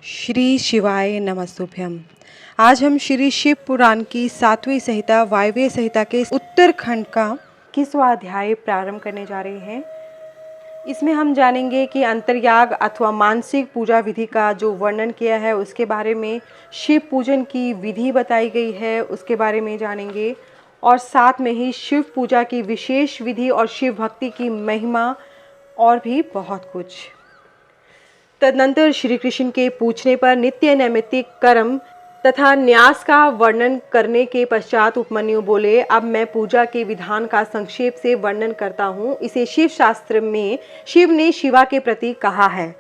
श्री शिवाय नमस्तुभ्यम। आज हम श्री शिव पुराण की 7वीं संहिता वायव्य संहिता के उत्तरखंड का 21वां अध्याय प्रारंभ करने जा रहे हैं। इसमें हम जानेंगे कि अंतर्याग अथवा मानसिक पूजा विधि का जो वर्णन किया है उसके बारे में, शिव पूजन की विधि बताई गई है उसके बारे में जानेंगे, और साथ में ही शिव पूजा की विशेष विधि और शिव भक्ति की महिमा और भी बहुत कुछ। तदनंतर श्री कृष्ण के पूछने पर नित्य नैमित्तिक कर्म तथा न्यास का वर्णन करने के पश्चात उपमन्यु बोले, अब मैं पूजा के विधान का संक्षेप से वर्णन करता हूँ। इसे शिव शास्त्र में शिव ने शिवा के प्रति कहा है।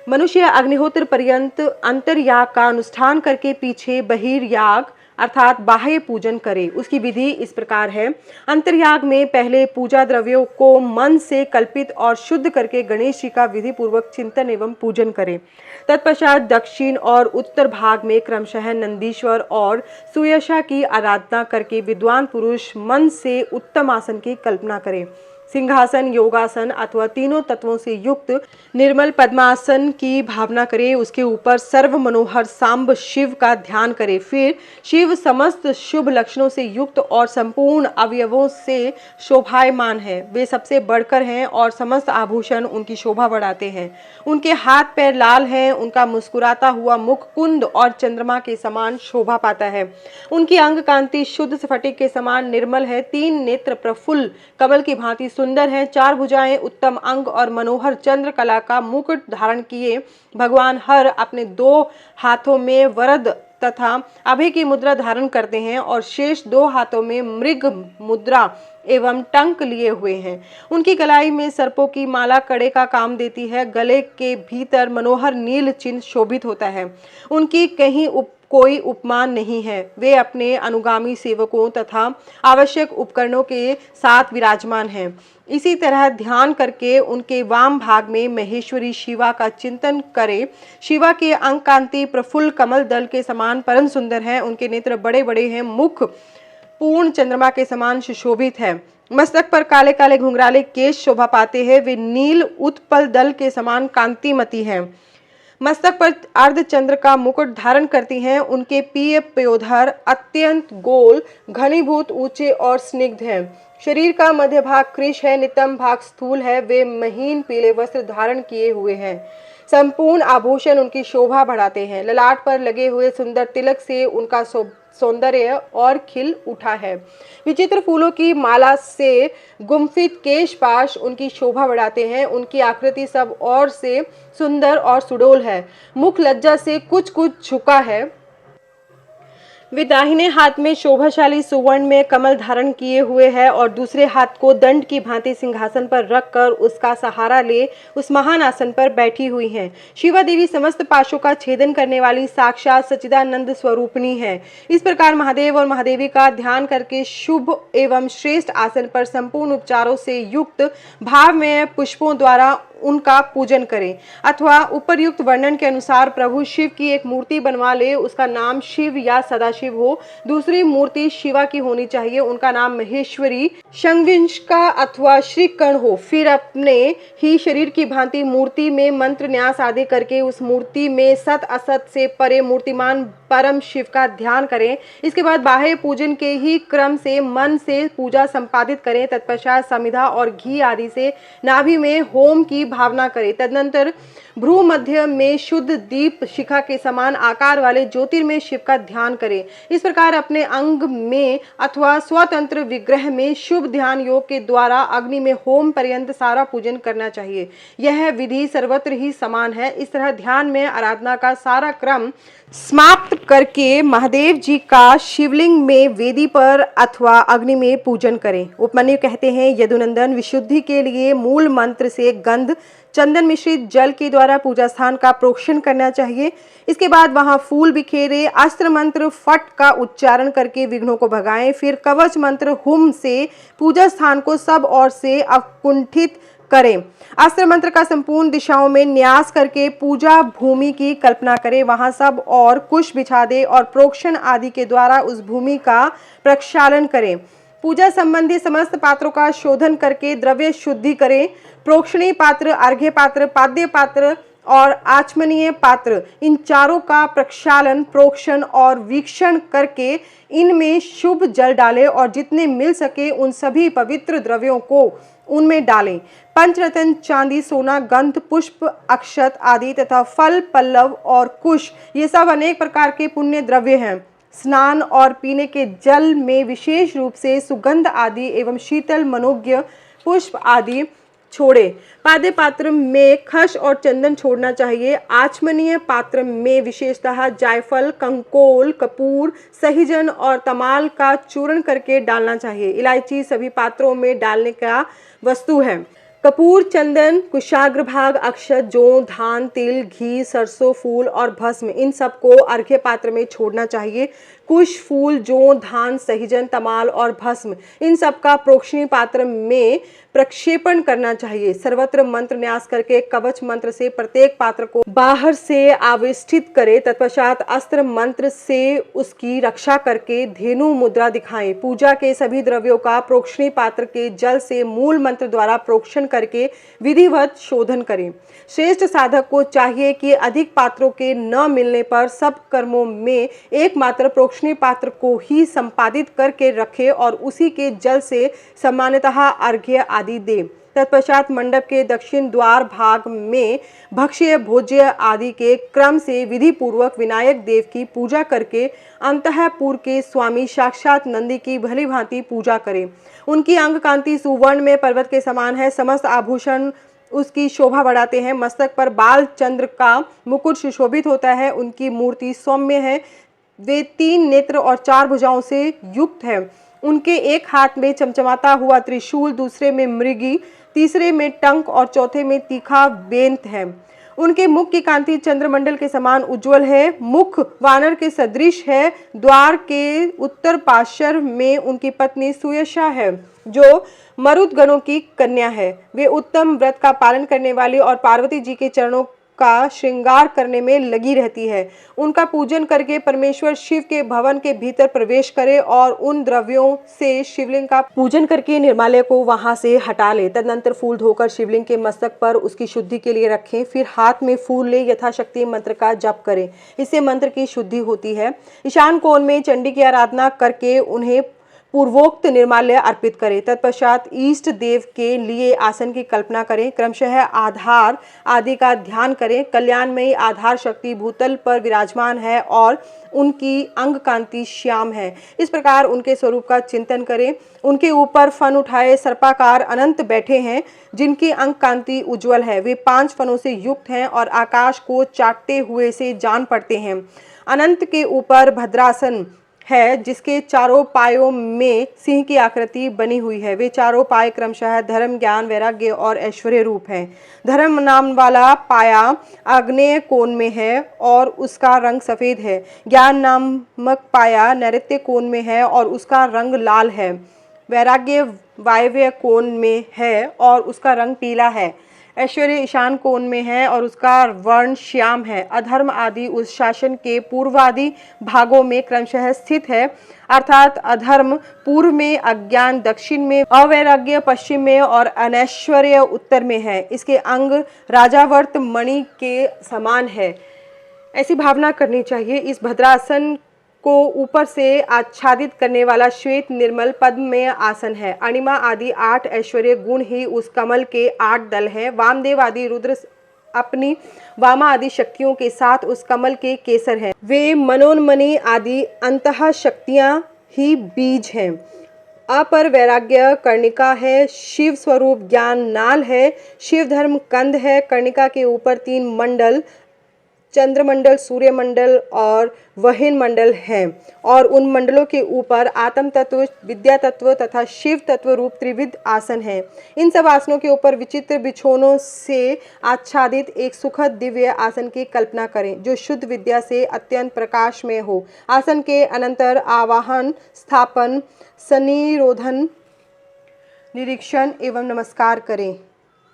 मनुष्य अग्निहोत्र पर्यंत अंतर्याग का अनुष्ठान करके पीछे बहिर्याग अर्थात बाह्य पूजन करे। उसकी विधि इस प्रकार है। अंतर्याग में पहले पूजा द्रव्यों को मन से कल्पित और शुद्ध करके गणेश जी का विधि पूर्वक चिंतन एवं पूजन करे। तत्पश्चात दक्षिण और उत्तर भाग में क्रमशः नंदीश्वर और सुयशा की आराधना करके विद्वान पुरुष मन से उत्तम आसन की कल्पना करे। सिंहासन, योगासन अथवा तीनों तत्वों से युक्त निर्मल पद्मासन की भावना करे। उसके ऊपर सर्व मनोहर सांब शिव का ध्यान करे। फिर शिव समस्त शुभ लक्षणों से युक्त और संपूर्ण अवयवों से शोभायमान है। वे सबसे बढ़कर हैं और समस्त आभूषण उनकी शोभा बढ़ाते हैं। उनके हाथ पैर लाल हैं। उनका मुस्कुराता हुआ मुख कुंद और चंद्रमा के समान शोभा पाता है। उनकी अंग कांति शुद्ध स्फटिक के समान निर्मल है। 3 नेत्र प्रफुल्ल कमल की भांति सुंदर हैं। 4 भुजाएं, उत्तम अंग और मनोहर चंद्रकला का मुकुट धारण किए भगवान हर अपने 2 हाथों में वरद तथा अभय की मुद्रा धारण करते हैं और शेष 2 हाथों में मृग मुद्रा एवं टंक लिए हुए हैं। उनकी गलाई में सर्पों की माला कड़े का काम देती है। गले के भीतर मनोहर नील चिन्ह शोभित होता है। उनकी कहीं कोई उपमान नहीं है। वे अपने अनुगामी सेवकों तथा आवश्यक उपकरणों के साथ विराजमान हैं। इसी तरह ध्यान करके उनके वाम भाग में महेश्वरी शिवा का चिंतन करें। शिवा के अंग कांति प्रफुल्ल कमल दल के समान परम सुंदर है। उनके नेत्र बड़े बड़े हैं। मुख पूर्ण चंद्रमा के समान सुशोभित है। मस्तक पर काले काले घुंघराले केश शोभा पाते हैं। वे नील उत्पल दल के समान कांतिमती हैं। मस्तक पर अर्धचंद्र का मुकुट धारण करती हैं। उनके पीय पयोधर अत्यंत गोल, घनीभूत, ऊंचे और स्निग्ध हैं। शरीर का मध्य भाग कृश है, नितंब भाग स्थूल है। वे महीन पीले वस्त्र धारण किए हुए हैं। संपूर्ण आभूषण उनकी शोभा बढ़ाते हैं। ललाट पर लगे हुए सुंदर तिलक से उनका सौंदर्य और खिल उठा है। विचित्र फूलों की माला से गुम्फित केशपाश उनकी शोभा बढ़ाते हैं। उनकी आकृति सब ओर से सुंदर और सुडौल है। मुख लज्जा से कुछ कुछ झुका है। वे दाहिने हाथ में शोभाशाली सुवर्ण में कमल धारण किए हुए है और दूसरे हाथ को दंड की भांति सिंहासन पर रखकर उसका सहारा ले उस महान आसन पर बैठी हुई हैं। शिवा देवी समस्त पाशों का छेदन करने वाली साक्षात सच्चिदानंद स्वरूपिणी है। इस प्रकार महादेव और महादेवी का ध्यान करके शुभ एवं श्रेष्ठ आसन पर संपूर्ण उपचारों से युक्त भाव में पुष्पों द्वारा उनका पूजन करें अथवा उपर्युक्त वर्णन के अनुसार प्रभु शिव की एक मूर्ति बनवा ले। उसका नाम शिव या सदाशिव हो। दूसरी मूर्ति शिवा की होनी चाहिए। उनका नाम महेश्वरी, शंविंशका अथवा श्रीकर्ण हो। फिर अपने ही शरीर की भांति मूर्ति में मंत्र न्यास आदि करके उस मूर्ति में सत असत से परे मूर्तिमान परम शिव का ध्यान करें। इसके बाद बाह्य पूजन के ही क्रम से मन से पूजा संपादित करें। तत्पश्चात समिधा और घी आदि से नाभि में होम की भावना करें। तदनंतर भ्रू मध्य में शुद्ध दीप शिखा के समान आकार वाले ज्योतिर्मय शिव का ध्यान करें। इस प्रकार अपने अंग में अथवा स्वतंत्र विग्रह में शुभ ध्यान योग के द्वारा अग्नि में होम पर्यंत सारा पूजन करना चाहिए। यह विधि सर्वत्र ही समान है। इस तरह ध्यान में आराधना का सारा क्रम समाप्त करके महादेव जी का शिवलिंग में वेदी पर अथवा अग्नि में पूजन करें। उपमन्यु कहते हैं, यदुनंदन, विशुद्धि के लिए मूल मंत्र से गंध चंदन मिश्रित जल के द्वारा पूजा स्थान का प्रोक्षण करना चाहिए। इसके बाद वहां फूल बिखेरे, अस्त्र मंत्र फट का उच्चारण करके विघ्नों को भगाएं। फिर कवच मंत्र हुम से पूजा स्थान को सब ओर से अकुंठित करें। अस्त्र मंत्र का संपूर्ण दिशाओं में न्यास करके पूजा भूमि की कल्पना करें। वहां सब और कुश बिछा दे और प्रोक्षण आदि के द्वारा उस भूमि का प्रक्षालन करें। पूजा संबंधी समस्त पात्रों का शोधन करके द्रव्य शुद्धि करें। प्रोक्षणी पात्र, अर्घ्य पात्र, पाद्य पात्र और आचमनीय पात्र, इन चारों का प्रक्षालन, प्रोक्षण और वीक्षण करके इनमें शुभ जल डालें और जितने मिल सके उन सभी पवित्र द्रव्यों को उनमें डालें। पंचरत्न चांदी, सोना, गंध, पुष्प, अक्षत आदि तथा फल, पल्लव और कुश, ये सब अनेक प्रकार के पुण्य द्रव्य हैं। स्नान और पीने के जल में विशेष रूप से सुगंध आदि एवं शीतल मनोज्ञ पुष्प आदि छोड़े। पाद्य पात्र में खस और चंदन छोड़ना चाहिए। आचमनीय पात्र में विशेषतः जायफल, कंकोल, कपूर, सहीजन और तमाल का चूर्ण करके डालना चाहिए। इलायची सभी पात्रों में डालने का वस्तु है। कपूर, चंदन, कुशाग्र भाग, अक्षत, जौ, धान, तिल, घी, सरसों फूल और भस्म, इन सबको अर्घ्य पात्र में छोड़ना चाहिए। कुश, फूल, जौ, धान, सहीजन, तमाल और भस्म, इन सब का प्रोक्षणी पात्र में प्रक्षेपण करना चाहिए। सर्वत्र मंत्र न्यास करके कवच मंत्र से प्रत्येक पात्र को बाहर से आविष्ठित करे। तत्पश्चात अस्त्र मंत्र से उसकी रक्षा करके धेनु मुद्रा दिखाएं। पूजा के सभी द्रव्यों का प्रोक्षणी पात्र के जल से मूल मंत्र द्वारा प्रोक्षण करके विधिवत शोधन करें। श्रेष्ठ साधक को चाहिए कि अधिक पात्रों के न मिलने पर सब कर्मों में एकमात्र प्रोक्षणी पात्र को ही संपादित करके रखे और उसी के जल से सामान्यतः अर्घ्य आदि दे। तत्पश्चात मंडप के दक्षिण द्वार भाग में भक्ष्य भोज्य आदि के क्रम से विधि पूर्वक विनायक देव की पूजा करके अंतःपुर के स्वामी साक्षात नंदी की भली भांति पूजा करें। उनकी अंग कांति सुवर्ण में पर्वत के समान है। समस्त आभूषण उसकी शोभा बढ़ाते हैं। मस्तक पर बाल चंद्र का मुकुट सुशोभित होता है। उनकी मूर्ति सौम्य है। वे 3 नेत्र और 4 भुजाओं से युक्त है। उनके एक हाथ में चमचमाता हुआ त्रिशूल, दूसरे में मृगी, तीसरे में टंक और चौथे में तीखा बेंत है। उनके मुख की कांति चंद्रमंडल के समान उज्जवल है। मुख वानर के सदृश है। द्वार के उत्तर पार्श्व में उनकी पत्नी सुयशा है, जो मरुदगणों की कन्या है। वे उत्तम व्रत का पालन करने वाली और पार्वती जी के चरणों का श्रृंगार करने में लगी रहती है। उनका पूजन करके परमेश्वर शिव के भवन के भीतर प्रवेश करे और उन द्रव्यों से शिवलिंग का पूजन करके निर्माल्य को वहां से हटा ले। तदनंतर फूल धोकर शिवलिंग के मस्तक पर उसकी शुद्धि के लिए रखें। फिर हाथ में फूल ले यथाशक्ति मंत्र का जप करें। इससे मंत्र की शुद्धि होती है। ईशान कोण में चंडी की आराधना करके उन्हें पूर्वोक्त निर्माल्य अर्पित करें। तत्पश्चात इष्ट देव के लिए आसन की कल्पना करें। क्रमशः आधार आदि का ध्यान करें। कल्याणमयी आधार शक्ति भूतल पर विराजमान है और उनकी अंग कांति श्याम है। इस प्रकार उनके स्वरूप का चिंतन करें। उनके ऊपर फन उठाए सर्पाकार अनंत बैठे हैं, जिनकी अंग कांति उज्जवल है। वे 5 फनों से युक्त हैं और आकाश को चाटते हुए से जान पड़ते हैं। अनंत के ऊपर भद्रासन है, जिसके चारों पायों में सिंह की आकृति बनी हुई है। वे चारों पाए क्रमशः धर्म, ज्ञान, वैराग्य और ऐश्वर्य रूप हैं। धर्म नाम वाला पाया आग्नेय कोण में है और उसका रंग सफेद है। ज्ञान नामक पाया नैऋत्य कोण में है और उसका रंग लाल है। वैराग्य वायव्य कोण में है और उसका रंग पीला है। ऐश्वर्य ईशान कोण में है और उसका वर्ण श्याम है। अधर्म आदि उस शासन के पूर्वादि भागों में क्रमशः स्थित है, अर्थात अधर्म पूर्व में, अज्ञान दक्षिण में, अवैराग्य पश्चिम में और अनैश्वर्य उत्तर में है। इसके अंग राजावर्त मणि के समान है। ऐसी भावना करनी चाहिए। इस भद्रासन को ऊपर से आच्छादित करने वाला श्वेत निर्मल पद्म में आसन है। अणिमा आदि 8 ऐश्वर्य गुण ही उस कमल के 8 दल हैं। वामदेव आदि रुद्र अपनी वामा आदि शक्तियों के साथ उस कमल के केसर हैं। वे मनोन्मणि आदि अंतः शक्तियां ही बीज हैं। अपर वैराग्य कर्णिका है। शिव स्वरूप ज्ञान नाल है। शिव धर्म कंद है। कर्णिका के ऊपर 3 मंडल, चंद्रमंडल, सूर्यमंडल और वहिन मंडल हैं और उन मंडलों के ऊपर आत्म तत्व, विद्या तत्व तथा शिव तत्व रूप त्रिविध आसन हैं। इन सब आसनों के ऊपर विचित्र बिछोनों से आच्छादित एक सुखद दिव्य आसन की कल्पना करें, जो शुद्ध विद्या से अत्यंत प्रकाश में हो। आसन के अनंतर आवाहन, स्थापन, सनिरोधन, निरीक्षण एवं नमस्कार करें।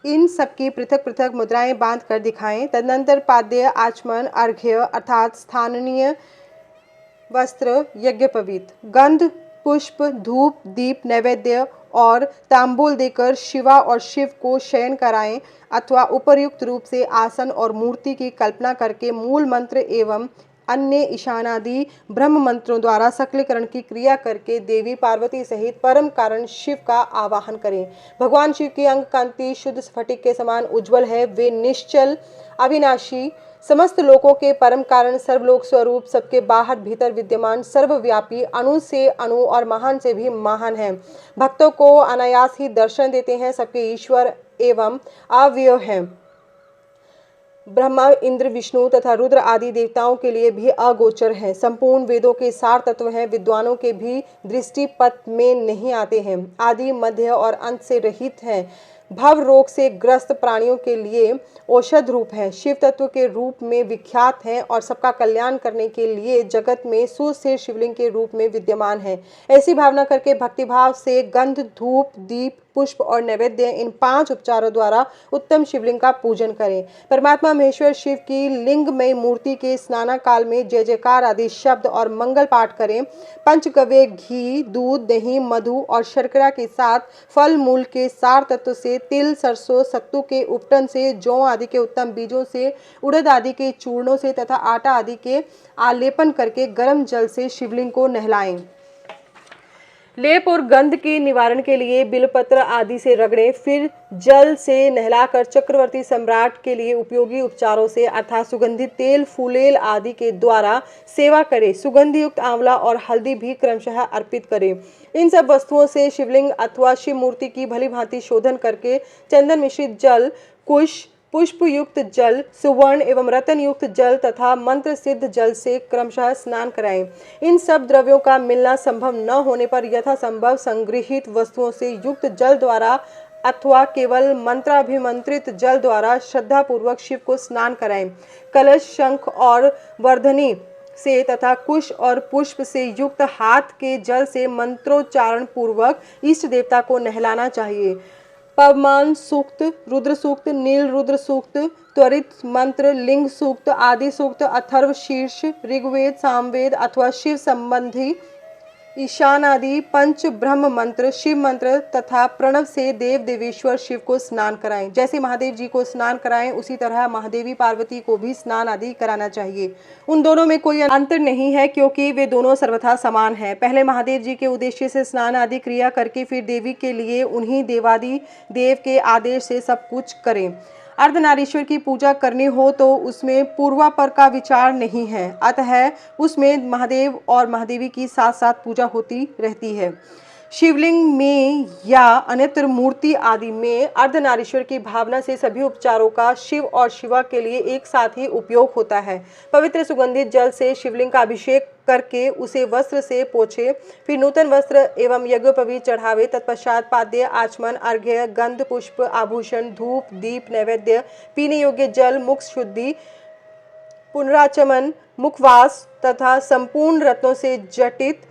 इन सबकी पृथक पृथक मुद्राएं बांध कर दिखाएं। तदनंतर पाद्य, आचमन, अर्घ्य अर्थात स्थानीय वस्त्र, यज्ञोपवीत, गंध, पुष्प, धूप, दीप, नैवेद्य और तांबूल देकर शिवा और शिव को शयन कराएं अथवा उपर्युक्त रूप से आसन और मूर्ति की कल्पना करके मूल मंत्र एवं अन्य ईशानादि ब्रह्म मंत्रों द्वारा सकलीकरण की क्रिया करके देवी पार्वती सहित परम कारण शिव का आवाहन करें। भगवान शिव की अंग कांति शुद्ध स्फटिक के समान उज्जवल है। वे निश्चल, अविनाशी, समस्त लोकों के परम कारण, सर्वलोक स्वरूप, सबके बाहर भीतर विद्यमान, सर्वव्यापी, अणु से अणु और महान से भी महान है। भक्तों को अनायास ही दर्शन देते हैं, सबके ईश्वर एवं अव्यय हैं। ब्रह्मा, इंद्र, विष्णु तथा रुद्र आदि देवताओं के लिए भी अगोचर हैं। संपूर्ण वेदों के सार तत्व हैं। विद्वानों के भी दृष्टिपथ में नहीं आते हैं। आदि, मध्य और अंत से रहित हैं। भव रोग से ग्रस्त प्राणियों के लिए औषध रूप है। शिव तत्व के रूप में विख्यात हैं और सबका कल्याण करने के लिए जगत में सुस्थिर शिवलिंग के रूप में विद्यमान है। ऐसी भावना करके भक्तिभाव से गंध, धूप, दीप, पुष्प और नैवेद्य इन 5 उपचारों द्वारा उत्तम शिवलिंग का पूजन करें। परमात्मा महेश्वर शिव की लिंगमय मूर्ति के स्नाना काल में जय जयकार आदि शब्द और मंगल पाठ करें। पंचगव्य घी, दूध, दही, मधु और शर्करा के साथ फल मूल के सार तत्व से, तिल, सरसों, सत्तू के उपटन से, जौ आदि के उत्तम बीजों से, उड़द आदि के चूर्णों से तथा आटा आदि के आलेपन करके गर्म जल से शिवलिंग को नहलाएं। लेप और गंध के निवारण के लिए बिलपत्र आदि से रगड़ें। फिर जल से नहलाकर चक्रवर्ती सम्राट के लिए उपयोगी उपचारों से अर्थात सुगंधित तेल, फूलेल आदि के द्वारा सेवा करें। सुगंधि युक्त आंवला और हल्दी भी क्रमशः अर्पित करें। इन सब वस्तुओं से शिवलिंग अथवा शिव मूर्ति की भली भांति शोधन करके चंदन मिश्रित जल, कुश, पुष्प युक्त जल, सुवर्ण एवं रतन युक्त जल तथा मंत्र सिद्ध जल से क्रमशः स्नान कराएं। इन सब द्रव्यों का मिलना संभव न होने पर यथासंभव संगृहित वस्तुओं से युक्त जल द्वारा अथवा केवल मंत्राभिमंत्रित जल द्वारा श्रद्धा पूर्वक शिव को स्नान कराएं। कलश, शंख और वर्धनी से तथा कुश और पुष्प से युक्त हाथ के जल से मंत्रोच्चारण पूर्वक इष्ट देवता को नहलाना चाहिए। पवमान सूक्त, रुद्र सूक्त, नील रुद्र सूक्त, त्वरित मंत्र, लिंग सूक्त आदि सूक्त, अथर्व शीर्ष, ऋग्वेद, सामवेद अथवा शिव संबंधी ईशान आदि पंच ब्रह्म मंत्र, शिव मंत्र तथा प्रणव से देव देवेश्वर शिव को स्नान कराएं। जैसे महादेव जी को स्नान कराएं उसी तरह महादेवी पार्वती को भी स्नान आदि कराना चाहिए। उन दोनों में कोई अंतर नहीं है क्योंकि वे दोनों सर्वथा समान हैं। पहले महादेव जी के उद्देश्य से स्नान आदि क्रिया करके फिर देवी के लिए उन्हीं देवादि देव के आदेश से सब कुछ करें। अर्धनारीश्वर की पूजा करनी हो तो उसमें पूर्वापर का विचार नहीं है, अतः उसमें महादेव और महादेवी की साथ साथ पूजा होती रहती है। शिवलिंग में या अन्यत्र मूर्ति आदि में अर्धनारीश्वर की भावना से सभी उपचारों का शिव और शिवा के लिए एक साथ ही उपयोग होता है। पवित्र सुगंधित जल से शिवलिंग का अभिषेक करके उसे वस्त्र से पोछे, फिर नूतन वस्त्र एवं यज्ञोपवीत चढ़ावे। तत्पश्चात पाद्य, आचमन, अर्घ्य, गंध, पुष्प, आभूषण, धूप, दीप, नैवेद्य, पीने योग्य जल, मुख शुद्धि, पुनराचमन, मुखवास तथा संपूर्ण रत्नों से जटित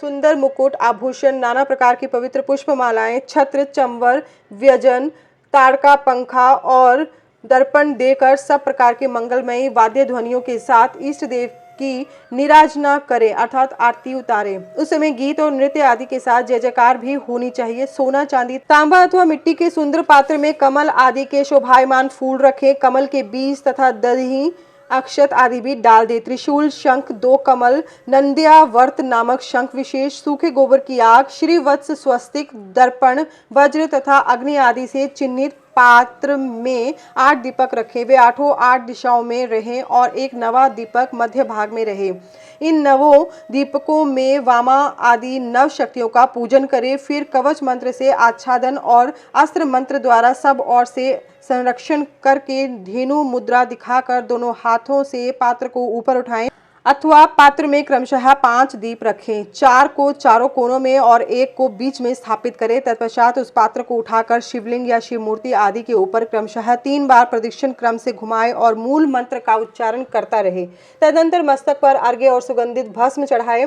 सुंदर मुकुट, आभूषण, नाना प्रकार की पवित्र पुष्पमालाएं, छत्र, चंवर, व्यजन, ताड़का, पंखा और दर्पण देकर सब प्रकार के मंगलमयी वाद्य ध्वनियों के साथ इष्ट देव की निराजना करें अर्थात आरती उतारे। उस समय गीत और नृत्य आदि के साथ जय जयकार भी होनी चाहिए। सोना, चांदी, तांबा अथवा मिट्टी के सुंदर पात्र में कमल आदि के शोभायमान फूल रखें। कमल के बीज तथा दही, अक्षत आदि भी डाल दे। त्रिशूल, शंख, 2 कमल, नंद्यावर्त नामक शंख विशेष, सूखे गोबर की आग, श्रीवत्स, स्वस्तिक, दर्पण, वज्र तथा अग्नि आदि से चिन्हित पात्र में 8 दीपक रखें। वे 8 दिशाओं में रहें और एक नवा दीपक मध्य भाग में रहे। इन नवों दीपकों में वामा आदि नव शक्तियों का पूजन करें। फिर कवच मंत्र से आच्छादन और अस्त्र मंत्र द्वारा सब ओर से संरक्षण करके धेनु मुद्रा दिखाकर दोनों हाथों से पात्र को ऊपर उठाएं अथवा पात्र में क्रमशः 5 दीप रखें। 4 को चारों कोनों में और 1 को बीच में स्थापित करें। तत्पश्चात उस पात्र को उठाकर शिवलिंग या शिव मूर्ति आदि के ऊपर क्रमशः 3 बार प्रदक्षिण क्रम से घुमाए और मूल मंत्र का उच्चारण करता रहे। तदनंतर मस्तक पर अर्घ्य और सुगंधित भस्म चढ़ाए।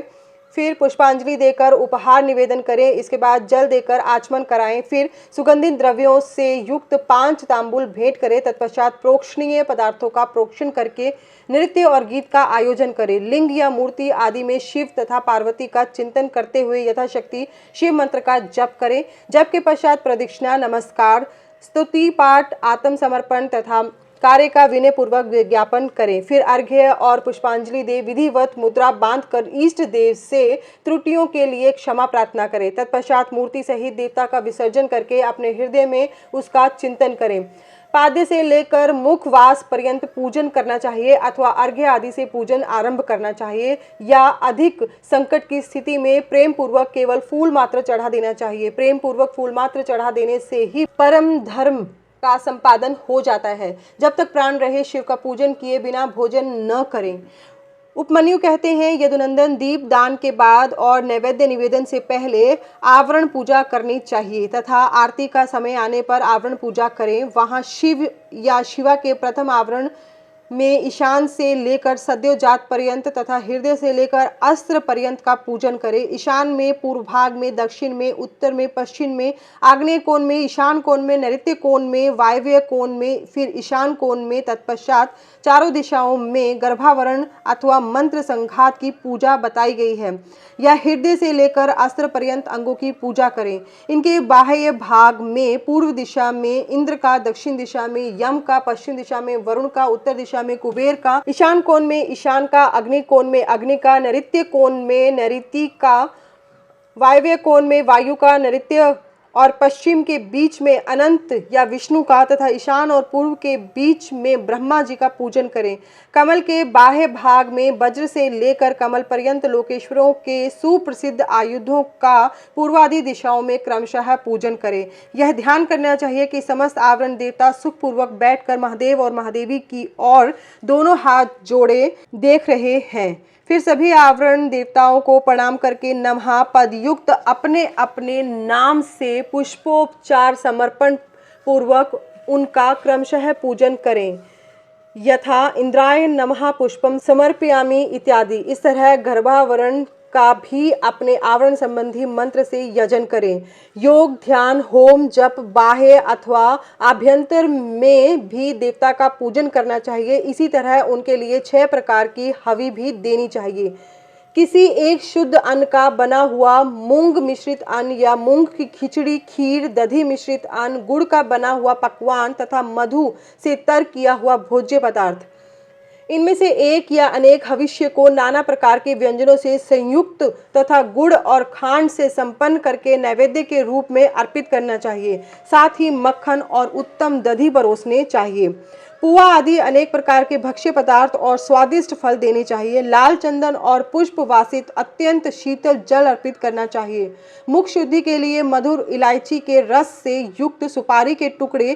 फिर पुष्पांजलि देकर उपहार निवेदन करें। इसके बाद जल देकर आचमन कराएं। फिर सुगंधित द्रव्यों से युक्त 5 तांबूल भेंट करें। तत्पश्चात प्रोक्षणीय पदार्थों का प्रोक्षण करके नृत्य और गीत का आयोजन करें। लिंग या मूर्ति आदि में शिव तथा पार्वती का चिंतन करते हुए यथाशक्ति शिव मंत्र का जप करें। जप के पश्चात प्रदक्षिणा, नमस्कार, स्तुति पाठ, आत्मसमर्पण तथा कार्य का विनय पूर्वक विज्ञापन करें। फिर अर्घ्य और पुष्पांजलि दे विधिवत मुद्रा बांधकर इष्ट देव से त्रुटियों के लिए क्षमा प्रार्थना करें। तत्पश्चात मूर्ति सहित देवता का विसर्जन करके अपने हृदय में उसका चिंतन करें। पाद्य से लेकर मुखवास पर्यंत पूजन करना चाहिए अथवा अर्घ्य आदि से पूजन आरंभ करना चाहिए, या अधिक संकट की स्थिति में प्रेम पूर्वक केवल फूल मात्र चढ़ा देना चाहिए। प्रेम पूर्वक फूल मात्र चढ़ा देने से ही परम धर्म का संपादन हो जाता है। जब तक प्राण रहे शिव का पूजन किए बिना भोजन न करें। उपमन्यु कहते हैं, यदुनंदन दीप दान के बाद और नैवेद्य निवेदन से पहले आवरण पूजा करनी चाहिए तथा आरती का समय आने पर आवरण पूजा करें। वहां शिव या शिवा के प्रथम आवरण में ईशान से लेकर सद्योजात पर्यंत तथा हृदय से लेकर अस्त्र पर्यंत का पूजन करें। ईशान में, पूर्व भाग में, दक्षिण में, उत्तर में, पश्चिम में, आग्नेय कोण में, ईशान कोण में, नैऋत्य कोण में, वायव्य कोण में, फिर ईशान कोण में। तत्पश्चात चारों दिशाओं में गर्भावरण अथवा मंत्र संघात की पूजा बताई गई है। या हृदय से लेकर अस्त्र पर्यंत अंगों की पूजा करें। इनके बाह्य भाग में पूर्व दिशा में इंद्र का, दक्षिण दिशा में यम का, पश्चिम दिशा में वरुण का, उत्तर दिशा में कुबेर का, ईशान कोण में ईशान का, अग्नि कोण में अग्नि का, नैऋत्य कोण में नैऋति का, वायव्य कोण में वायु का, नैऋत्य और पश्चिम के बीच में अनंत या विष्णु का तथा ईशान और पूर्व के बीच में ब्रह्मा जी का पूजन करें। कमल के बाह्य भाग में वज्र से लेकर कमल पर्यंत लोकेश्वरों के सुप्रसिद्ध आयुधों का पूर्वादि दिशाओं में क्रमशः पूजन करें। यह ध्यान करना चाहिए कि समस्त आवरण देवता सुखपूर्वक बैठकर महादेव और महादेवी की ओर दोनों हाथ जोड़े देख रहे हैं। फिर सभी आवरण देवताओं को प्रणाम करके नमः पद युक्त अपने अपने नाम से पुष्पोपचार समर्पण पूर्वक उनका क्रमशः पूजन करें। यथा इंद्राय नमः पुष्पम समर्पयामि इत्यादि। इस तरह गर्भावरण का भी अपने आवरण संबंधी मंत्र से यजन करें। योग, ध्यान, होम, जप बाह्य अथवा आभ्यंतर में भी देवता का पूजन करना चाहिए। इसी तरह उनके लिए 6 प्रकार की हवि भी देनी चाहिए। किसी एक शुद्ध अन्न का बना हुआ मूंग मिश्रित अन्न या मूंग की खिचड़ी, खीर, दधी मिश्रित अन्न, गुड़ का बना हुआ पकवान तथा मधु से तर किया हुआ भोज्य पदार्थ, इनमें से एक या अनेक हविष्य को नाना प्रकार के व्यंजनों से संयुक्त तथा गुड़ और खांड से संपन्न करके नैवेद्य के रूप में अर्पित करना चाहिए। साथ ही मक्खन और उत्तम दही परोसने चाहिए। पुआ आदि अनेक प्रकार के भक्ष्य पदार्थ और स्वादिष्ट फल देने चाहिए। लाल चंदन और पुष्प वासित अत्यंत शीतल जल अर्पित करना चाहिए। मुख शुद्धि के लिए मधुर इलायची के रस से युक्त सुपारी के टुकड़े,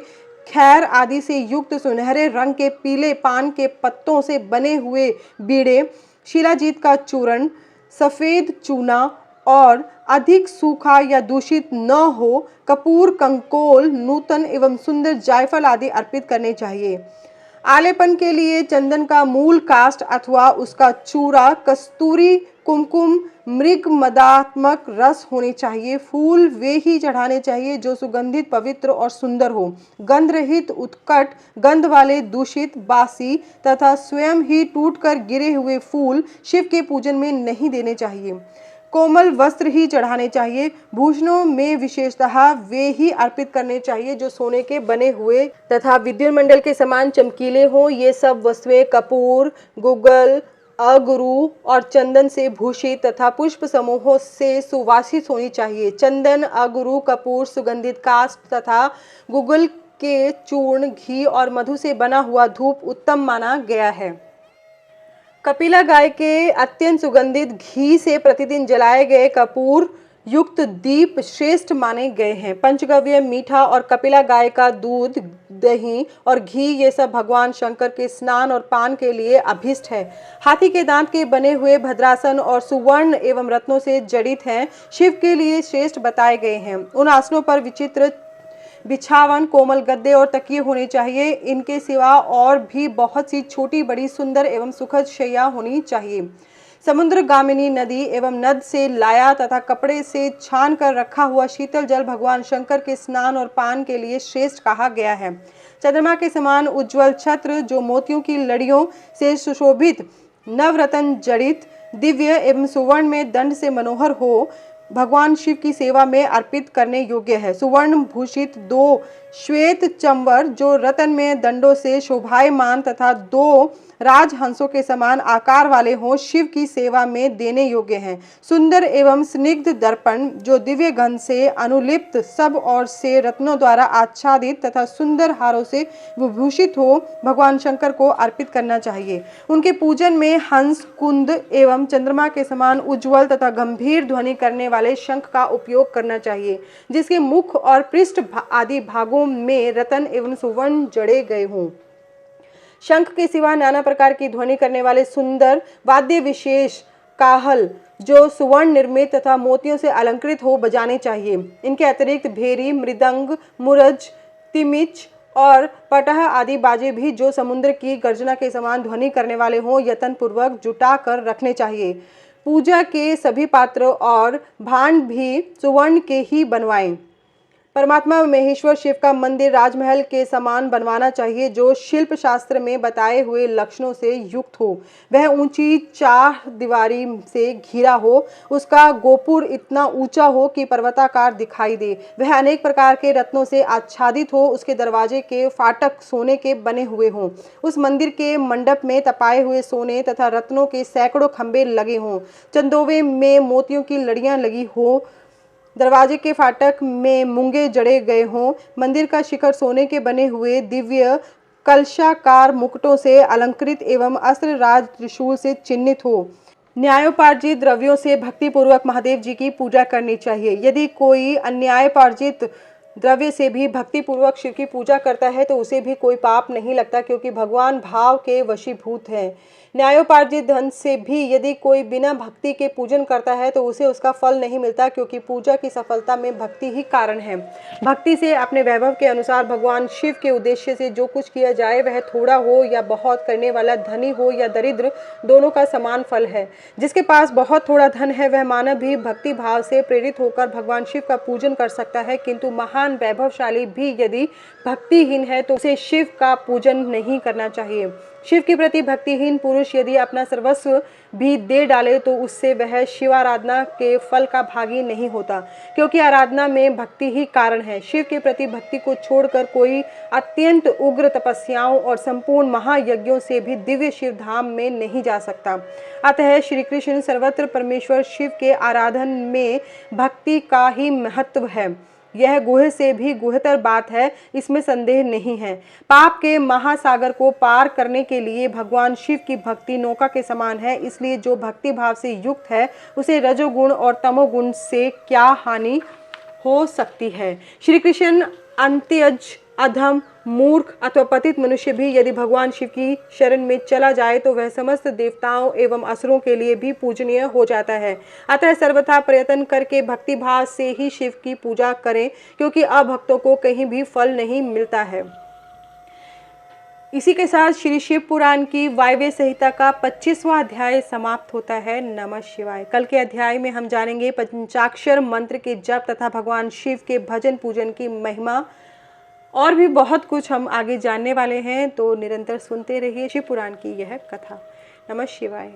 खैर आदि से युक्त सुनहरे रंग के पीले पान के पत्तों से बने हुए बीड़े, शिलाजीत का चूर्ण, सफेद चूना और अधिक सूखा या दूषित न हो कपूर, कंकोल, नूतन एवं सुंदर जायफल आदि अर्पित करने चाहिए। आलेपन के लिए चंदन का मूल काष्ठ अथवा उसका चूरा, कस्तूरी, कुमकुम, मृग मदात्मक रस होने चाहिए। फूल वे ही चढ़ाने चाहिए जो सुगंधित, पवित्र और सुंदर हो। गंध रहित, उत्कट गंध वाले, दूषित, बासी तथा स्वयं ही टूटकर गिरे हुए फूल शिव के पूजन में नहीं देने चाहिए। कोमल वस्त्र ही चढ़ाने चाहिए। भूषणों में विशेषतः वे ही अर्पित करने चाहिए जो सोने के बने हुए तथा विद्युत मंडल के समान चमकीले हों। ये सब वस्तुएं कपूर, गुग्गल, अगुरु और चंदन से भूषित तथा पुष्प समूहों से सुवासित होनी चाहिए। चंदन, अगुरु, कपूर, सुगंधित काष्ठ तथा गुग्गल के चूर्ण, घी और मधु से बना हुआ धूप उत्तम माना गया है। कपिला गाय के अत्यंत सुगंधित घी से प्रतिदिन जलाए गए कपूर युक्त दीप श्रेष्ठ माने गए हैं। पंचगव्य, मीठा और कपिला गाय का दूध, दही और घी ये सब भगवान शंकर के स्नान और पान के लिए अभिष्ट है। हाथी के दांत के बने हुए भद्रासन और सुवर्ण एवं रत्नों से जड़ित हैं, शिव के लिए श्रेष्ठ बताए गए हैं। उन आसनों पर विचित्र बिछावन, कोमल गद्दे और तकिए होने चाहिए। इनके सिवा और भी बहुत सी छोटी बड़ी सुंदर एवं सुखद शैया होनी चाहिए। समुद्रगामिनी नदी एवं नद से लाया तथा कपड़े से छान कर रखा हुआ शीतल जल भगवान शंकर के स्नान और पान के लिए श्रेष्ठ कहा गया है। चंद्रमा के समान उज्ज्वल छत्र जो मोतियों की लड़ियों से सुशोभित नवरत्न जड़ित दिव्य एवं सुवर्ण में दंड से मनोहर हो, भगवान शिव की सेवा में अर्पित करने योग्य है। सुवर्ण भूषित 2 श्वेत चंवर जो रत्न में दंडों से शोभायमान तथा 2 राजहंसों के समान आकार वाले हों, शिव की सेवा में देने योग्य हैं। सुंदर एवं स्निग्ध दर्पण जो दिव्य गंध से अनुलिप्त सब ओर से रत्नों द्वारा आच्छादित तथा सुंदर हारों से विभूषित हो, भगवान शंकर को अर्पित करना चाहिए। उनके पूजन में हंस, कुंद एवं चंद्रमा के समान उज्ज्वल तथा गंभीर ध्वनि करने वाले शंख का उपयोग करना चाहिए, जिसके मुख और पृष्ठ आदि भागों में रत्न एवं सुवर्ण जड़े गए हों। शंख के सिवा नाना प्रकार की ध्वनि करने वाले सुंदर वाद्य विशेष काहल जो सुवर्ण निर्मित तथा मोतियों से अलंकृत हो बजाने चाहिए। इनके अतिरिक्त भेरी, मृदंग, मुरज, तिमिच और पटह आदि बाजे भी जो समुद्र की गर्जना के समान ध्वनि करने वाले हों, यत्न पूर्वक जुटा कर रखने चाहिए। पूजा के सभी पात्र और भांड भी सुवर्ण के ही बनवाएं। परमात्मा महेश्वर शिव का मंदिर राजमहल के समान बनवाना चाहिए, जो शिल्प शास्त्र में बताए हुए लक्षणों से युक्त हो। वह ऊंची 4 दीवारी से घिरा हो, उसका गोपुर इतना ऊंचा हो कि पर्वताकार दिखाई दे। वह अनेक प्रकार के रत्नों से आच्छादित हो, उसके दरवाजे के फाटक सोने के बने हुए हों। उस मंदिर के मंडप में तपाए हुए सोने तथा रत्नों के सैकड़ों खंभे लगे हों। चंदोवे में मोतियों की लड़ियां लगी हो, दरवाजे के फाटक में मूंगे जड़े गए हों। मंदिर का शिखर सोने के बने हुए दिव्य कलशाकार मुकुटों से अलंकृत एवं अस्त्र राज त्रिशूल से चिन्हित हो। न्यायोपार्जित द्रव्यों से भक्तिपूर्वक महादेव जी की पूजा करनी चाहिए। यदि कोई अन्यायोपार्जित द्रव्य से भी भक्तिपूर्वक शिव की पूजा करता है तो उसे भी कोई पाप नहीं लगता, क्योंकि भगवान भाव के वशीभूत हैं। न्यायोपार्जित धन से भी यदि कोई बिना भक्ति के पूजन करता है तो उसे उसका फल नहीं मिलता, क्योंकि पूजा की सफलता में भक्ति ही कारण है। भक्ति से अपने वैभव के अनुसार भगवान शिव के उद्देश्य से जो कुछ किया जाए, वह थोड़ा हो या बहुत, करने वाला धनी हो या दरिद्र, दोनों का समान फल है। जिसके पास बहुत थोड़ा धन है, वह मानव भी भक्ति भाव से प्रेरित होकर भगवान शिव का पूजन कर सकता है, किंतु महान वैभवशाली भी यदि भक्तिहीन है तो उसे शिव का पूजन नहीं करना चाहिए। शिव के प्रति भक्तिहीन पुरुष यदि अपना सर्वस्व भी दे डाले तो उससे वह शिव आराधना के फल का भागी नहीं होता, क्योंकि आराधना में भक्ति ही कारण है। शिव के प्रति भक्ति को छोड़कर कोई अत्यंत उग्र तपस्याओं और संपूर्ण महायज्ञों से भी दिव्य शिव धाम में नहीं जा सकता। अतः श्री कृष्ण सर्वत्र परमेश्वर शिव के आराधन में भक्ति का ही महत्व है। यह गुह से भी गुहतर बात है, इसमें संदेह नहीं है। पाप के महासागर को पार करने के लिए भगवान शिव की भक्ति नौका के समान है, इसलिए जो भक्ति भाव से युक्त है उसे रजोगुण और तमोगुण से क्या हानि हो सकती है। श्री कृष्ण अंत्यज, अधम, मूर्ख अथवा पतित मनुष्य भी यदि भगवान शिव की शरण में चला जाए तो वह समस्त देवताओं एवं असुरों के लिए भी पूजनीय हो जाता है। अतः सर्वथा प्रयत्न करके भक्ति भाव से ही शिव की पूजा करें, क्योंकि अभक्तों को कहीं भी फल नहीं मिलता है। इसी के साथ श्री शिव पुराण की वायव्य संहिता का 25वां अध्याय समाप्त होता है। नमः शिवाय। कल के अध्याय में हम जानेंगे पंचाक्षर मंत्र के जप तथा भगवान शिव के भजन पूजन की महिमा, और भी बहुत कुछ हम आगे जानने वाले हैं। तो निरंतर सुनते रहिए शिव पुराण की यह कथा। नमः शिवाय।